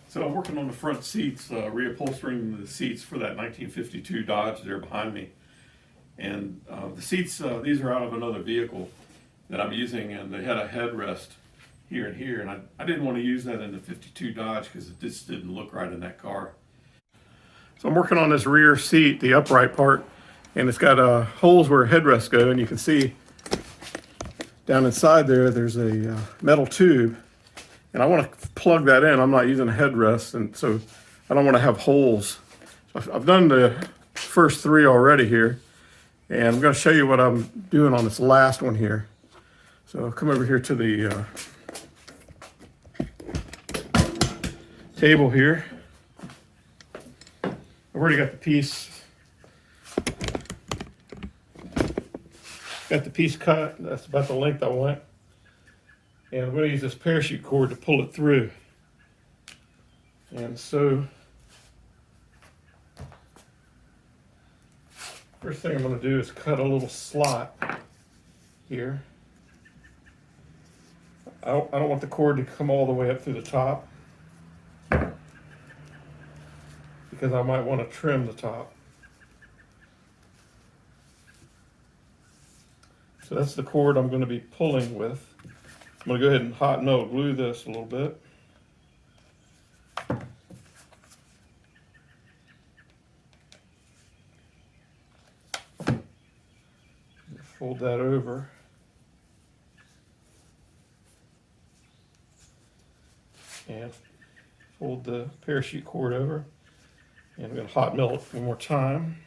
So I'm working on the front seats, reupholstering the seats for that 1952 Dodge there behind me. And the seats, these are out of another vehicle that I'm using, and they had a headrest here and here, and I didn't want to use that in the 52 Dodge because it just didn't look right in that car. So I'm working on this rear seat, the upright part, and it's got holes where headrests go, and you can see down inside there's a metal tube, and I want to plug that in. I'm not using a headrest, and so I don't want to have holes. So I've done the first three already here, and I'm going to show you what I'm doing on this last one here. So I'll come over here to the table here. I've already got the piece cut. That's about the length I want. And I'm going to use this parachute cord to pull it through. And so, first thing I'm going to do is cut a little slot here. I don't want the cord to come all the way up through the top, because I might want to trim the top. So that's the cord I'm going to be pulling with. I'm going to go ahead and hot metal glue this a little bit. Fold that over. And fold the parachute cord over. And I'm going to hot melt it one more time.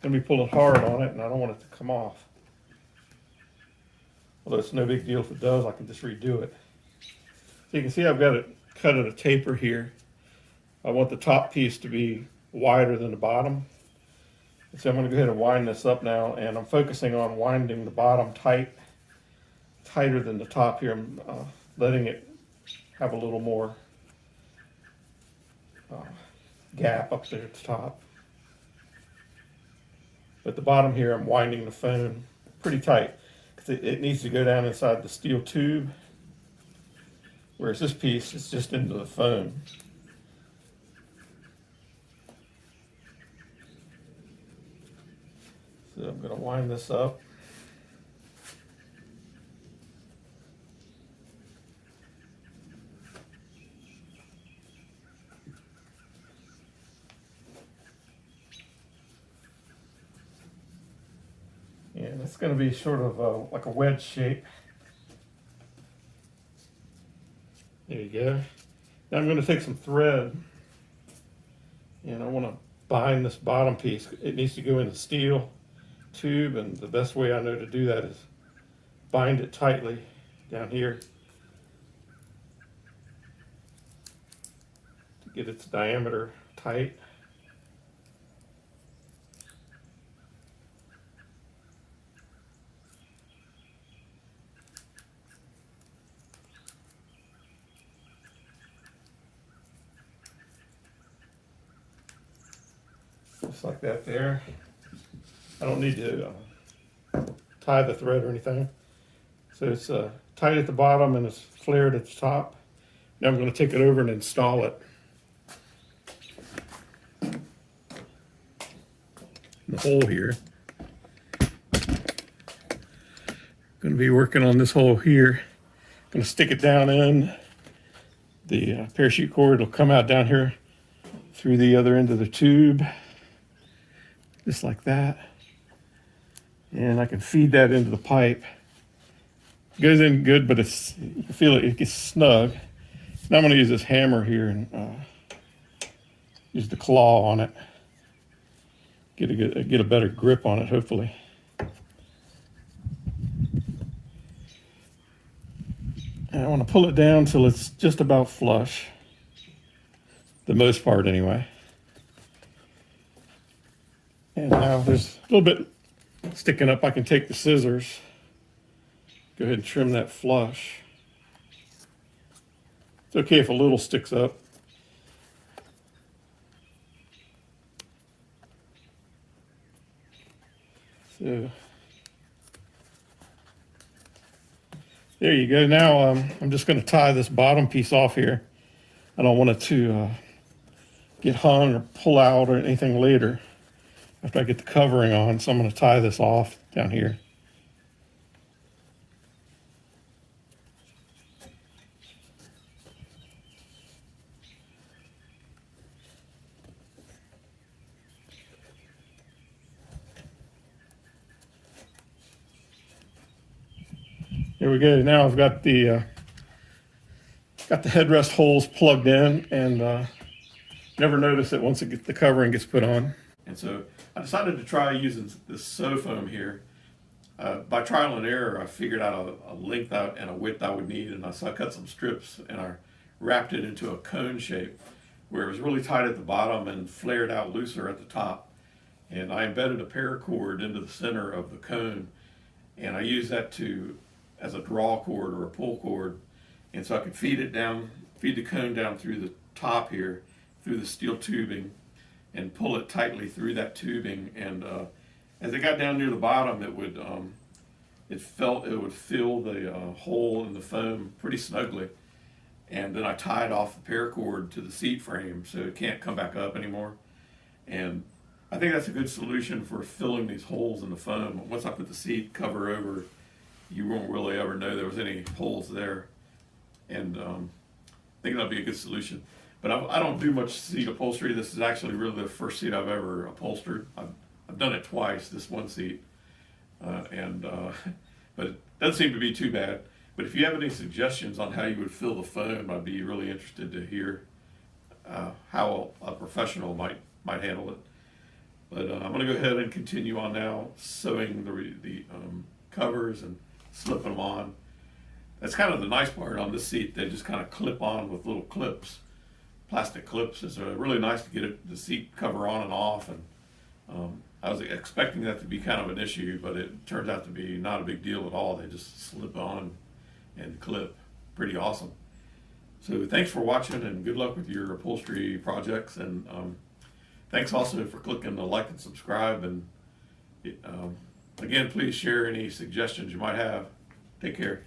I'm going to be pulling hard on it, and I don't want it to come off. Although it's no big deal if it does, I can just redo it. So you can see I've got it cut at a taper here. I want the top piece to be wider than the bottom. So I'm going to go ahead and wind this up now, and I'm focusing on winding the bottom tighter than the top here. I'm letting it have a little more gap up there at the top. But the bottom here, I'm winding the phone pretty tight, because it needs to go down inside the steel tube, whereas this piece is just into the phone. So I'm going to wind this up. And it's going to be sort of like a wedge shape. There you go. Now I'm going to take some thread, and I want to bind this bottom piece. It needs to go in the steel tube, and the best way I know to do that is bind it tightly down here to get its diameter tight. Just like that there. I don't need to tie the thread or anything. So it's tight at the bottom and it's flared at the top. Now I'm going to take it over and install it. The hole here. Going to be working on this hole here. Going to stick it down in. The parachute cord will come out down here through the other end of the tube. Just like that. And I can feed that into the pipe. It goes in good, but you can feel it gets snug. Now I'm going to use this hammer here and use the claw on it. Get a better grip on it, hopefully. And I want to pull it down till it's just about flush. The most part, anyway. And now there's a little bit sticking up. I can take the scissors, go ahead and trim that flush. It's okay if a little sticks up. So There you go. Now I'm just going to tie this bottom piece off here. I don't want it to get hung or pull out or anything later after I get the covering on. So I'm going to tie this off down here. There we go. Now I've got the headrest holes plugged in, and never notice it once the covering gets put on. And so I decided to try using this sew foam here. By trial and error, I figured out a length out and a width I would need, and so I cut some strips and I wrapped it into a cone shape where it was really tight at the bottom and flared out looser at the top. And I embedded a paracord into the center of the cone, and I used that as a draw cord or a pull cord, and so I could feed the cone down through the top here, through the steel tubing, and pull it tightly through that tubing. And as it got down near the bottom, it would fill the hole in the foam pretty snugly. And then I tied off the paracord to the seat frame so it can't come back up anymore. And I think that's a good solution for filling these holes in the foam. Once I put the seat cover over, you won't really ever know there was any holes there. And I think that'll be a good solution. But I don't do much seat upholstery. This is actually really the first seat I've ever upholstered. I've done it twice, this one seat. But it doesn't seem to be too bad. But if you have any suggestions on how you would fill the foam, I'd be really interested to hear how a professional might handle it. But I'm going to go ahead and continue on now, sewing the covers and slipping them on. That's kind of the nice part on this seat. They just kind of clip on with little clips. Plastic clips. It's really nice to get the seat cover on and off. And I was expecting that to be kind of an issue, but it turns out to be not a big deal at all. They just slip on and clip. Pretty awesome. So thanks for watching, and good luck with your upholstery projects. And thanks also for clicking the like and subscribe. And again, please share any suggestions you might have. Take care.